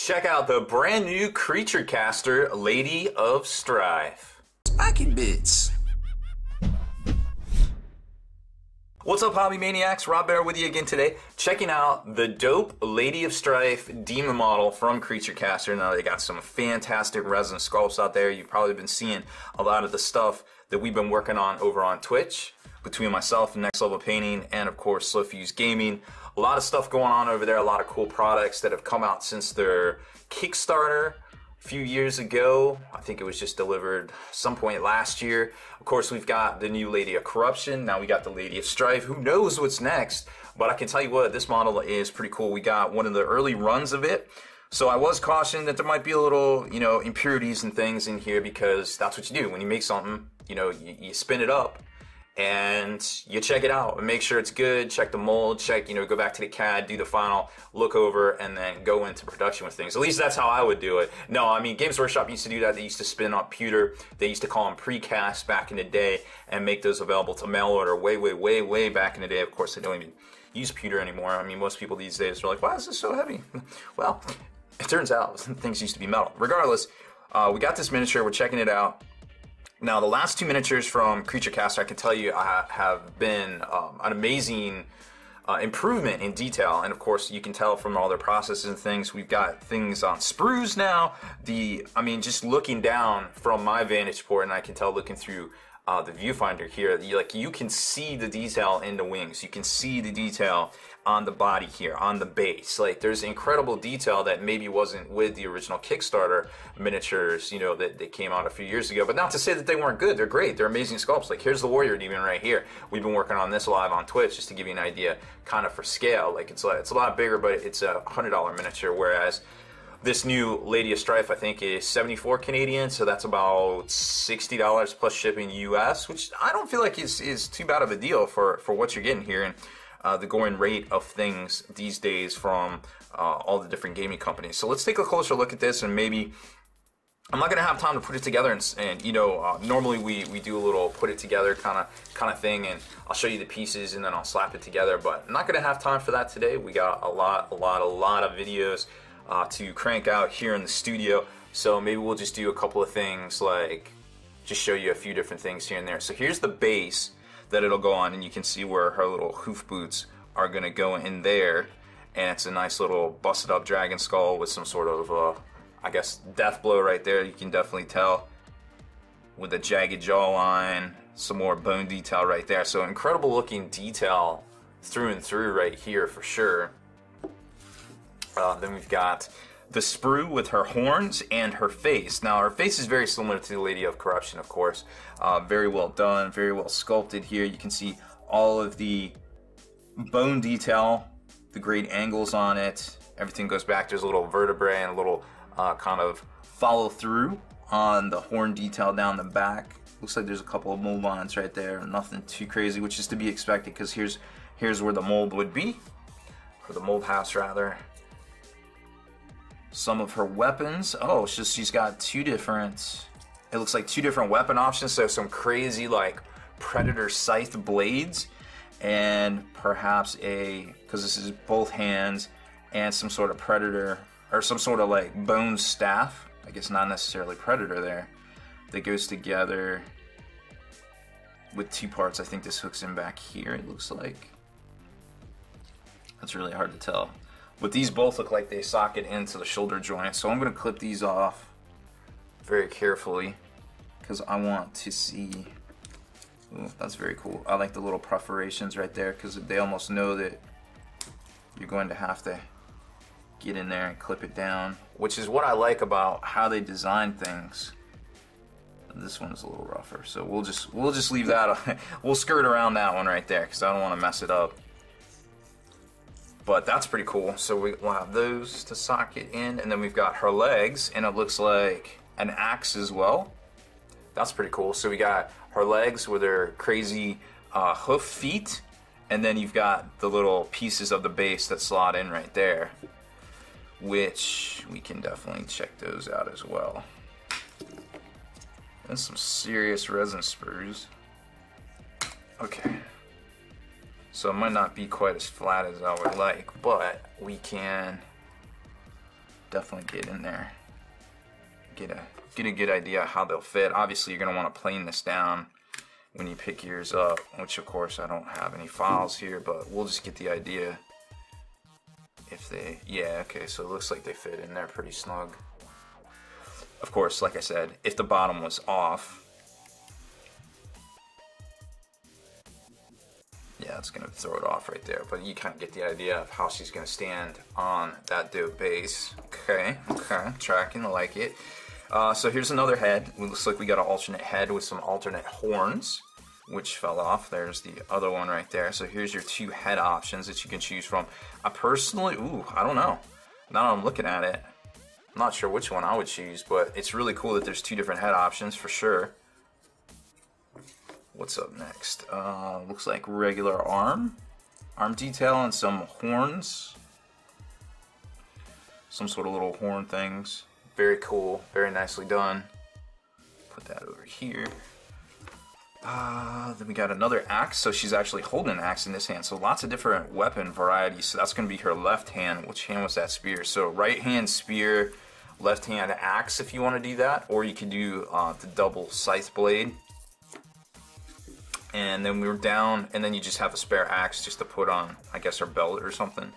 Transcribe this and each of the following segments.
check out the brand new creature caster, Lady of Strife. Spiky bits. What's up, hobby maniacs? Baer with you again today, checking out the dope Lady of Strife demon model from Creature Caster. Now they got some fantastic resin sculpts out there. You've probably been seeing a lot of the stuff that we've been working on over on Twitch between myself and Next Level Painting and of course Slow Fuse Gaming. A lot of stuff going on over there, a lot of cool products that have come out since their Kickstarter a few years ago. I think it was just delivered some point last year. Of course, we've got the new Lady of Corruption. Now we got the Lady of Strife. Who knows what's next? But I can tell you what, this model is pretty cool. We got one of the early runs of it. So I was cautioned that there might be a little, impurities and things in here, because that's what you do when you make something. You spin it up and you check it out and make sure it's good, check the mold, go back to the CAD, do the final look over, and then go into production with things. At least that's how I would do it. No, I mean, Games Workshop used to do that. They used to spin up pewter. They used to call them precast back in the day and make those available to mail order way back in the day. Of course, they don't even use pewter anymore. I mean, most people these days are like, why is this so heavy? Well, it turns out things used to be metal. Regardless, we got this miniature. We're checking it out. Now, the last two miniatures from Creature Caster, I can tell you, have been an amazing improvement in detail. And of course, you can tell from all their processes and things. We've got things on sprues now. Just looking down from my vantage point, and I can tell looking through the viewfinder here, you can see the detail in the wings. You can see the detail on the body here, on the base. There's incredible detail that maybe wasn't with the original Kickstarter miniatures, that came out a few years ago. But not to say that they weren't good. They're great. They're amazing sculpts. Here's the Warrior Demon right here. We've been working on this live on Twitch just to give you an idea, kind of for scale. It's a lot bigger, but it's a $100 miniature, whereas this new Lady of Strife, I think, is 74 Canadian, so that's about $60 plus shipping US, which I don't feel like is too bad of a deal for what you're getting here, and the going rate of things these days from all the different gaming companies. So let's take a closer look at this, and maybe I'm not going to have time to put it together, and normally we do a little put it together kind of thing, and I'll show you the pieces and then I'll slap it together, but I'm not going to have time for that today. We got a lot of videos to crank out here in the studio, so maybe we'll just do a couple of things, just show you a few different things here and there. So here's the base that it'll go on, and you can see where her little hoof boots are gonna go in there, and it's a nice little busted up dragon skull with some sort of I guess death blow right there. You can definitely tell with a jagged jawline, some more bone detail right there. So incredible looking detail through and through right here for sure. Then we've got the sprue with her horns and her face. Now, her face is very similar to the Lady of Corruption, of course. Very well done, very well sculpted here. You can see all of the bone detail, the great angles on it. Everything goes back. There's a little vertebrae and a little kind of follow through on the horn detail down the back. Looks like there's a couple of mold lines right there. Nothing too crazy, which is to be expected, because here's where the mold would be, or the mold house rather. Some of her weapons. Oh, she's got two different, it looks like two different weapon options. So some crazy predator scythe blades, and perhaps because this is both hands, and some sort of predator, or some sort of bone staff. I guess not necessarily predator there. That goes together with two parts. I think this hooks in back here, it looks like. That's really hard to tell. But these both look like they socket into the shoulder joint, so I'm going to clip these off very carefully because I want to see. Ooh, that's very cool. I like the little perforations right there, because they almost know that you're going to have to get in there and clip it down, which is what I like about how they design things. This one's a little rougher, so we'll just leave that. We'll skirt around that one right there because I don't want to mess it up. But that's pretty cool. So we'll have those to socket in, and then we've got her legs, and it looks like an axe as well. That's pretty cool. So we got her legs with her crazy hoof feet, and then you've got the little pieces of the base that slot in right there, which we can definitely check those out as well. And some serious resin sprues. Okay. So it might not be quite as flat as I would like, but we can definitely get in there. Get a good idea how they'll fit. Obviously, you're going to want to plane this down when you pick yours up, which of course I don't have any files here, but we'll just get the idea. If they, yeah, okay, so it looks like they fit in there pretty snug. Of course, like I said, if the bottom was off, yeah, it's gonna throw it off right there, but you kind of get the idea of how she's gonna stand on that dope base. Okay, tracking, I like it. So here's another head. It looks like we got an alternate head with some alternate horns, which fell off. There's the other one right there. So here's your two head options that you can choose from. I personally, I don't know. Now that I'm looking at it, I'm not sure which one I would choose, but it's really cool that there's two different head options for sure. What's up next? Looks like regular arm detail and some horns. Some sort of little horn things. Very cool, very nicely done. Put that over here. Then we got another axe, so she's actually holding an axe in this hand. So lots of different weapon varieties. So that's going to be her left hand. Which hand was that spear? So right hand spear, left hand axe if you want to do that. Or you could do the double scythe blade. And then we were down, and then you just have a spare axe just to put on, I guess, her belt or something.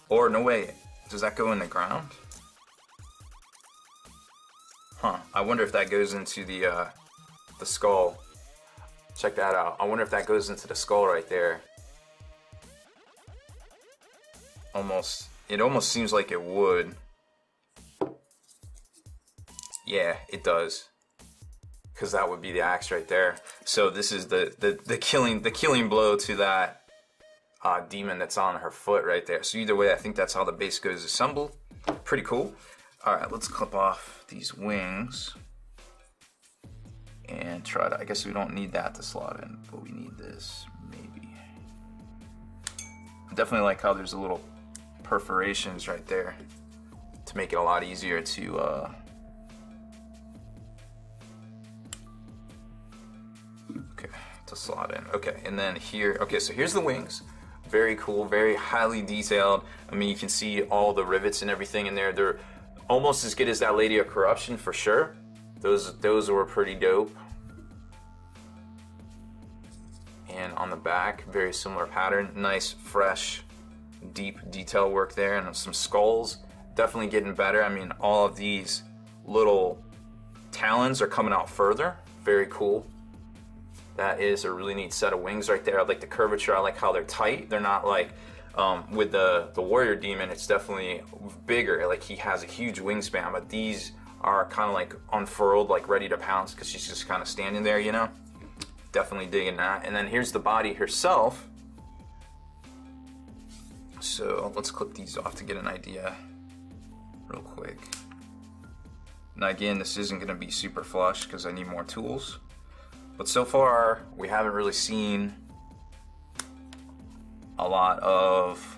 Or, no way, does that go in the ground? Huh, I wonder if that goes into the skull. Check that out. I wonder if that goes into the skull right there. It almost seems like it would. Yeah, it does. Because that would be the axe right there. So this is the killing blow to that demon that's on her foot right there. So either way, I think that's how the base goes assembled. Pretty cool. All right, let's clip off these wings and try to. I guess we don't need that to slot in, but we need this maybe. Definitely like how there's a little perforations right there to make it a lot easier to. To slot in. Okay, and then here, okay, so here's the wings. Very cool, very highly detailed. I mean, you can see all the rivets and everything in there. They're almost as good as that Lady of Corruption for sure. Those were pretty dope. And on the back, very similar pattern. Nice, fresh, deep detail work there, and some skulls. Definitely getting better. I mean, all of these little talons are coming out further. Very cool. That is a really neat set of wings right there. I like the curvature. I like how they're tight. They're not like with the warrior demon. It's definitely bigger. Like he has a huge wingspan, but these are kind of like unfurled, like ready to pounce because she's just kind of standing there, you know. Definitely digging that. And then here's the body herself. So let's clip these off to get an idea real quick. Now again, this isn't going to be super flush because I need more tools. But so far, we haven't really seen a lot of.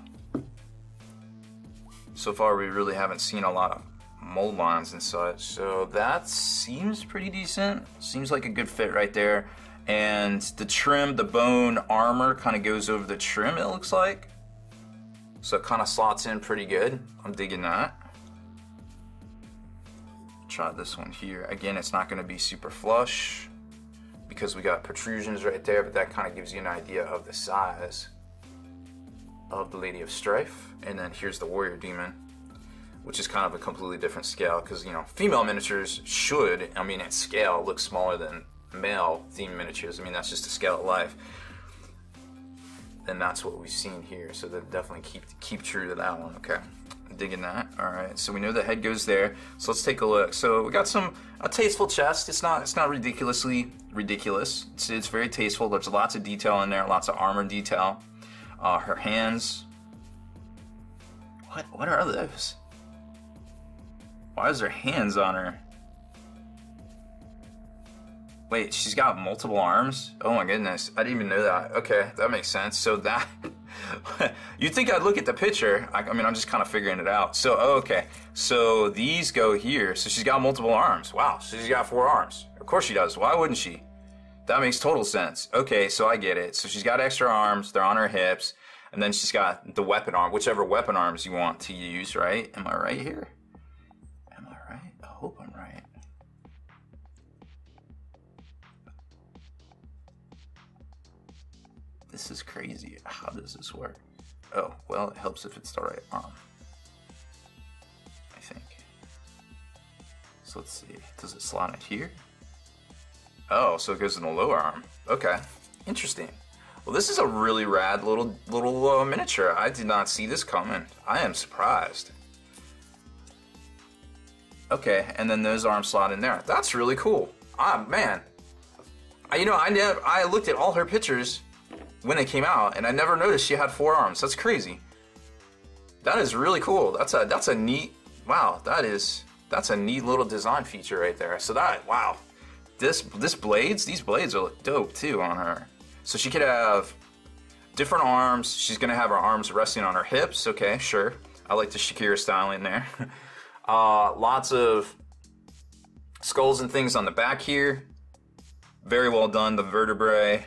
So far, we really haven't seen a lot of mold lines and such. So that seems pretty decent. Seems like a good fit right there. And the trim, the bone armor kind of goes over the trim, it looks like. So it kind of slots in pretty good. I'm digging that. Try this one here. Again, it's not going to be super flush because we got protrusions right there, but that kind of gives you an idea of the size of the Lady of Strife. And then here's the warrior demon, which is kind of a completely different scale because, you know, female miniatures should, I mean, at scale, look smaller than male themed miniatures. I mean, that's just the scale of life. And that's what we've seen here. So that definitely keep true to that one. Okay, digging that. All right, so we know the head goes there. So let's take a look. So we got a tasteful chest. It's not ridiculously ridiculous. It's very tasteful. There's lots of detail in there, lots of armor detail. Her hands. What are those? Why is there hands on her? Wait, she's got multiple arms? Oh my goodness, I didn't even know that. Okay, that makes sense. So that, you'd think I'd look at the picture. I mean, I'm just kind of figuring it out. So, okay, so these go here. So she's got multiple arms. Wow, so she's got 4 arms. Of course she does, why wouldn't she? That makes total sense. Okay, so I get it. So she's got extra arms, they're on her hips, and then she's got the weapon arm, whichever weapon arms you want to use, right? Am I right here? crazy. How does this work? Oh, well, it helps if it's the right arm, I think. So let's see, does it slot it here? Oh, so it goes in the lower arm. Okay, interesting. Well, this is a really rad little miniature. I did not see this coming. I am surprised. Okay, and then those arms slot in there. That's really cool. Ah, man. I looked at all her pictures when they came out, and I never noticed she had 4 arms. That's crazy. That is really cool. That's a neat. Wow, that's a neat little design feature right there. So wow, these blades are dope too on her. So she could have different arms. She's gonna have her arms resting on her hips. Okay, sure. I like the Shakira styling there. Lots of skulls and things on the back here. Very well done, the vertebrae.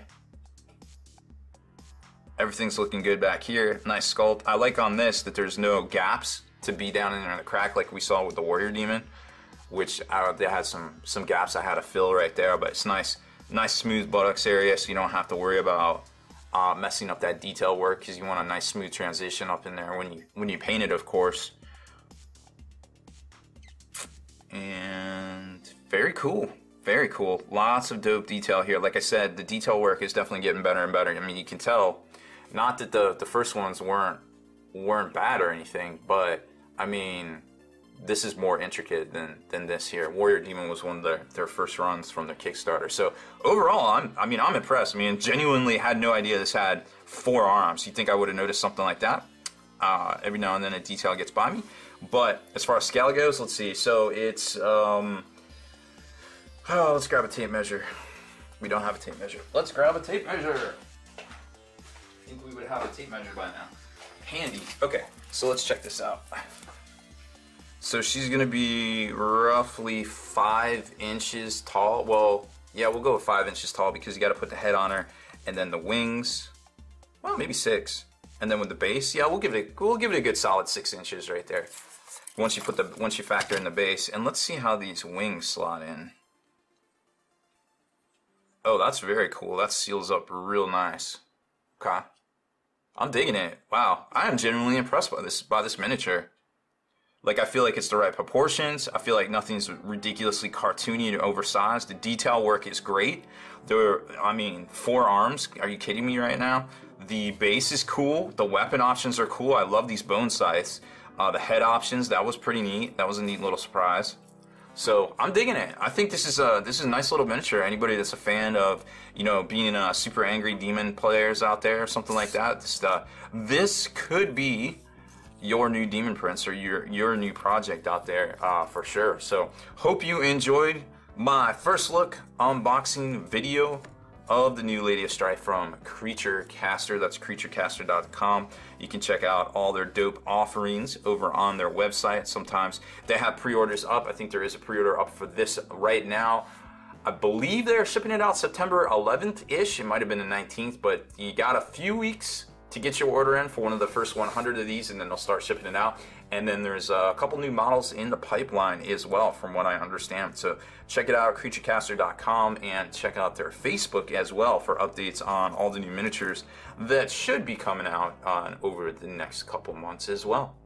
Everything's looking good back here. Nice sculpt. I like on this that there's no gaps to be down in the crack like we saw with the Warrior Demon, which they had some gaps I had to fill right there, but it's nice smooth buttocks area, so you don't have to worry about messing up that detail work, because you want a nice smooth transition up in there when you paint it, of course. And very cool. Very cool. Lots of dope detail here. Like I said, the detail work is definitely getting better and better. I mean, you can tell, not that the first ones weren't bad or anything, but I mean, this is more intricate than this here. Warrior Demon was one of their first runs from their Kickstarter. So overall, I'm impressed. I mean, genuinely had no idea this had 4 arms. You'd think I would have noticed something like that. Every now and then a detail gets by me. But as far as scale goes, let's see. So it's let's grab a tape measure. We don't have a tape measure. Let's grab a tape measure. I think we would have a tape measure by now. Handy. Okay, so let's check this out. So she's gonna be roughly 5 inches tall. Well, yeah, we'll go with 5 inches tall because you gotta put the head on her, and then the wings, well, maybe 6. And then with the base, yeah, we'll give it a good solid 6 inches right there. Once you factor in the base. And let's see how these wings slot in. Oh, that's very cool. That seals up real nice. Okay. I'm digging it. Wow. I am genuinely impressed by this miniature. Like, I feel like it's the right proportions. I feel like nothing's ridiculously cartoony and oversized. The detail work is great. I mean, 4 arms. Are you kidding me right now? The base is cool. The weapon options are cool. I love these bone scythes. The head options, that was pretty neat. That was a neat little surprise. So I'm digging it. I think this is a nice little miniature. Anybody that's a fan of, being super angry demon players out there or something like that, this could be your new Demon Prince or your new project out there for sure. So hope you enjoyed my first look unboxing video of the new Lady of Strife from Creature Caster. That's creaturecaster.com. You can check out all their dope offerings over on their website. Sometimes they have pre-orders up. I think there is a pre-order up for this right now. I believe they're shipping it out September 11th-ish. It might have been the 19th, but you got a few weeks to get your order in for one of the first 100 of these, and then they'll start shipping it out. And then there's a couple new models in the pipeline as well, from what I understand. So check it out, creaturecaster.com, and check out their Facebook as well for updates on all the new miniatures that should be coming out over the next couple months as well.